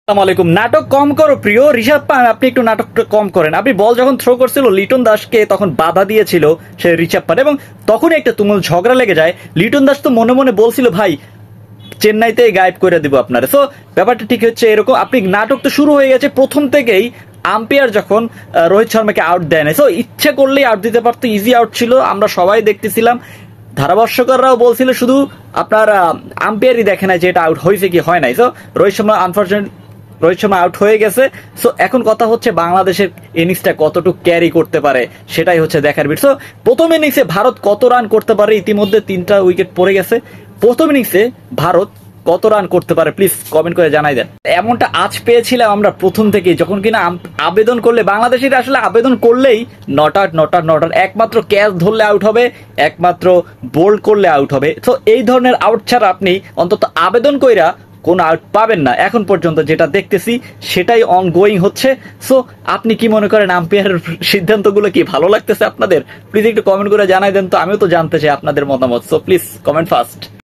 আসসালামু আলাইকুম। নাটক কম করো প্রিয় ঋষভ পান, আপনি একটু নাটকটা কম করেন। আপনি বল যখন থ্রো করছিল লিটন দাসকে তখন বাধা দিয়েছিল সে ঋষভ পান, এবং তখনই একটা তুমুল ঝগড়া লেগে যায়। লিটন দাস তো মনে মনে বলছিল ভাই চেন্নাইতে গায়েব করে দিব আপনারা। সো ব্যাপারটা ঠিক হচ্ছে এরকম। আপনি নাটক তো শুরু হয়ে গেছে প্রথম থেকেই। আম্পায়ার যখন রোহিত শর্মাকে আউট দেয় না, সো ইচ্ছে করলেই আউট দিতে পারতো, ইজি আউট ছিল, আমরা সবাই দেখতেছিলাম। ধারাভাষ্যকাররাও বলছিল শুধু আপনার আম্পায়ারই দেখে না যে এটা আউট হয়েছে কি হয় নাই। সো রোহিত শর্মা আউট হয়ে গেছে। সো এখন কথা হচ্ছে বাংলাদেশের ইনিংসটা কতটুকু ক্যারি করতে পারে, সেটাই হচ্ছে দেখার বিষয়। সো প্রথম ইনিংসে ভারত কত রান করতে পারে, ইতিমধ্যে 3টা উইকেট পড়ে গেছে। প্রথম ইনিংসে ভারত কত রান করতে পারে প্লিজ কমেন্ট করে জানাই দেন। এমনটা আজ পেয়েছিলাম আমরা প্রথম থেকে, যখন কিনা আবেদন করলে বাংলাদেশিরা আসলে আবেদন করলেই not out not out not out, একমাত্র ক্যাচ ধরলে আউট হবে, একমাত্র বোল্ড করলে আউট হবে। তো এই ধরনের আউট ছাড়া আপনি অন্তত আবেদন কইরা কোন আউট পাবেন না। এখন পর্যন্ত যেটা দেখতেছি সেটাই অনগোয়িং হচ্ছে। সো আপনি কি মনে করেন, আম্পায়ারের সিদ্ধান্তগুলো কি ভালো লাগতেছে আপনাদের? প্লিজ একটু কমেন্ট করে জানাই দেন, তো আমিও তো জানতে চাই আপনাদের মতামত। So please comment first.